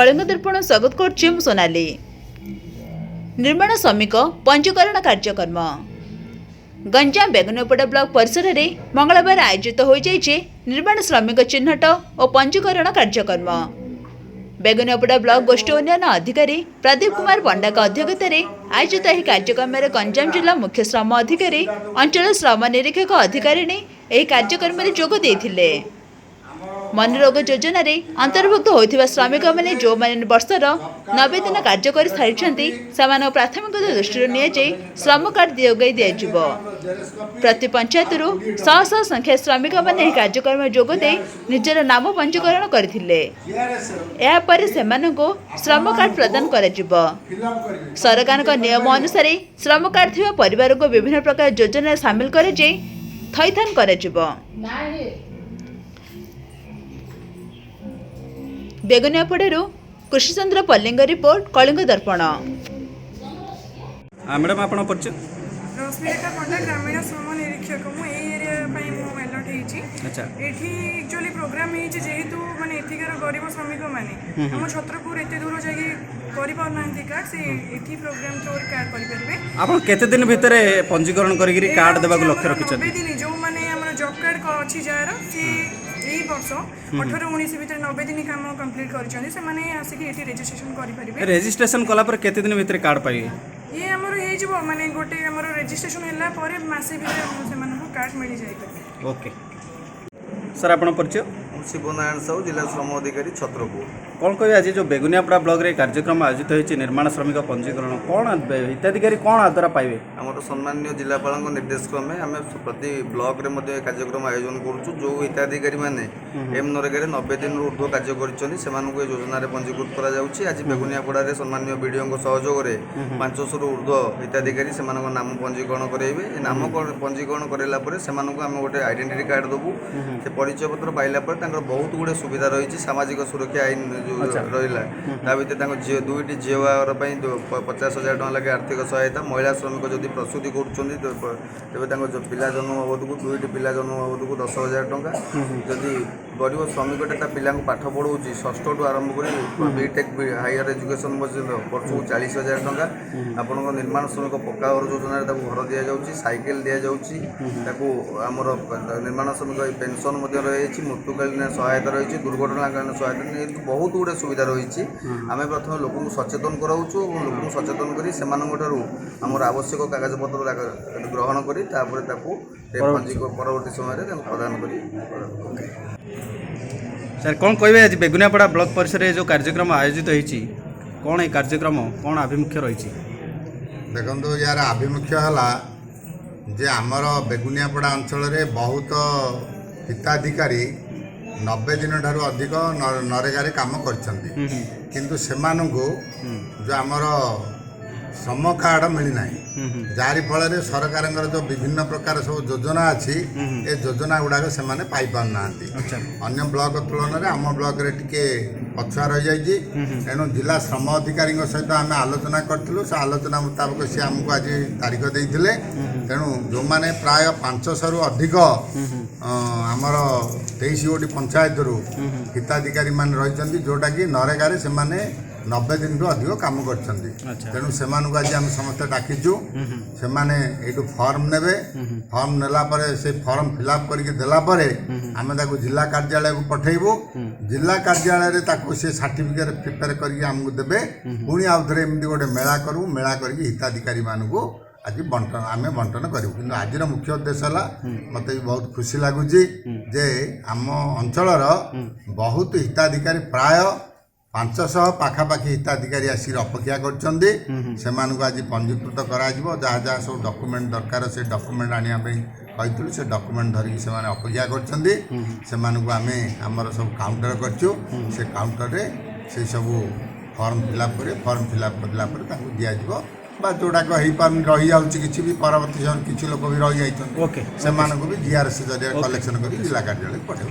कलिंग दर्पण स्वागत करछि सोनाली। निर्माण श्रमिक पंजीकरण कार्यक्रम गंजाम बेगुनियापड़ा ब्लॉक परिसर में मंगलवार आयोजित हो जाइए निर्माण श्रमिक चिन्हट और पंजीकरण कार्यक्रम। बेगुनियापड़ा ब्लॉक गोष्ठी उन्नयन अधिकारी प्रदीप कुमार पंडा अध्यक्षत आयोजित यह कार्यक्रम में गंजाम जिला मुख्य श्रम अधिकारी अंचल श्रम निरीक्षक अधिकारी ने यह कार्यक्रम में जोग देते। मनरेगा योजन अंतर्भुक्त होता श्रमिक मैंने जो मैंने वर्षर 90 दिन कार्य कर सारी प्राथमिकता दृष्टि नि श्रम कार्ड जोगाई दिज्व। प्रति पंचायत शह शह संख्या श्रमिक मैंने कार्यक्रम जोगदे निजर नाम पंजीकरण करथिले। श्रम कार्ड प्रदान कर सरकार नियम अनुसार श्रम कार्ड थी परिवार को विभिन्न प्रकार योजन सामिल कर थैथान कर बेगुनियापड़ारू कृष्णचंद्र पल्लिंग रिपोर्ट कलिंग दर्पण। मैडम आप परिचय रश्मिरेखा पंडा ग्रामीण श्रम निरीक्षक मु एरिया अलर्ट अच्छा एक्चुअली प्रोग्राम जेहेतु माने एथिकार गरीब श्रमिक माने हम छत्रपुर एते दूर जाके करि पारनांती कार्ड से एथि प्रोग्राम थ्रू कार्ड करि परिबे। आपण केते दिन भितर पंजीकरण करिगिरी कार्ड देबाक लक्ष्य रखिछन? 90 दिन जो माने हमर जॉब कार्ड को अछि जार से एई वर्ष 18 19 भितर 90 दिन काम कंप्लीट करिछन से माने आसी एथि रजिस्ट्रेशन करि परिबे। रजिस्ट्रेशन कला पर केते दिन भितर कार्ड पाइबे? ये हमर हे जबो माने गोटे हमर रजिस्ट्रेशन होला परे मासे भितर से माने कार्ड मिल जाय पे। ओके सर आपण परिचय? शिवनारायण साहू जिला श्रम अधिकारी छत्रपुर। कौन कह आज जो बेगुनियापड़ा ब्लॉक रे कार्यक्रम आयोजित होती निर्माण श्रमिक पंजीकरण कौन हिताधिकारी कौन आद्वारा पाइबे? आम सम्मान्य जिलापाल निर्देश क्रमे आम प्रति ब्लॉक रे कार्यक्रम आयोजन करुँ जो हिताधिकारी मैंने एम नरेगा 90 दिन ऊर्ध्व कार्य कर योजन पंजीकृत कर आज बेगुनियापड़ा सम्मान्य विडीओ सहयोग में 500 ऊर्ध्व हिताधिकारी से नाम पंजीकरण करेंगे। नाम पंजीकरण कराला से आम गोटे आइडेंटिटी कार्ड देवु से परिचय पत्र पाइला बहुत गुड़े सुविधा रही सामाजिक सुरक्षा आईन रहा भितर दुईटी झील 50,000 टका लगे आर्थिक सहायता। महिला श्रमिक जदि प्रसूति कर पिला जन्म बाबद को दुईटी पिला जन्म बाबद को 10,000 टका। जदि गरीब श्रमिकटा पिला पाठ पढ़ाऊँ षष्ठ टू आरंभ कर बीटेक हायर एजुकेशन पर्यटन वर्ष को 40,000 टका। आपण निर्माण श्रमिक पक्का घर योजन घर दि जाऊँगी साइकेल दि जाऊँगी आमर निर्माण श्रमिक पेंशन रही मृत्युकालीन सहायता रही दुर्घटनाकालीन सहायता बहुत गुड़े सुविधा रही। आम प्रथम लोक सचेतन कराऊँ लोक सचेतन कर आवश्यक कागज पत्र ग्रहण कर परवर्ती समय प्रदान कर। सर कौन कहे आज बेगुनियापड़ा ब्लॉक परिसर जो कार्यक्रम आयोजित होती कौन ये कार्यक्रम कौन आभिमुख्य रही? देखो यार आभिमुख्य है जे आमर बेगुनियापड़ा अंचल में बहुत हिताधिकारी 90 दिन ठारू अधिक नरेगा काम किंतु सेमानंकु जो आमर श्रम कार्ड मिलना जारी फल सरकार जो विभिन्न प्रकार सब योजना अच्छी ए योजना गुड़ाक से पाई पारना अन्य ब्लॉक तुलन में आम ब्लॉक रे टिके पछुआ रही जाइए। तेणु जिला श्रम अधिकारी सहित आम आलोचना करूँ से आलोचना मुताबक सी आमको आज तारीख देते। तेणु जो मैंने प्राय 500 रु अधिक आमर 23 गोटी पंचायत हिताधिकारी मान रही जोटा कि नरेगा से 90 दिन रु अधिक काम कर। तेणु से आज आम समस्त डाकिचु से फॉर्म ने फॉर्म नेला से फॉर्म फिलअप करके देलापर आम जिला कार्यालय को पठेबू। जिला कार्यालय से सर्टिफिकेट प्रिपेयर करके आमको देवे पुणी आउ थे एमती गोटे मेला करूँ मेला करके हिताधिकारी मानू आज बंटन आम बंटन करूँ। कि आज मुख्य उद्देश्य है मत बहुत खुशी लगुच जे आम अंचलर बहुत हिताधिकारी प्राय 500 पाखापाखि हिताधिकारी आसिक अपेक्षा कर आज पंजीकृत करा सब डॉक्यूमेंट दरकार से डॉक्यूमेंट आने कहूँ से डॉक्यूमेंट धरिकी से अपेक्षा करमर सब काउंटर करूँ से काउंटर से सब फॉर्म फिलअप करे फॉर्म फिलअप करला दिज्व जोड़ाक रही जाऊँगी किसी भी परवर्ती समय किसी लोक भी रही जाइए से भी जीआरएस जरिए कलेक्शन कर जिला कार्यालय पठे।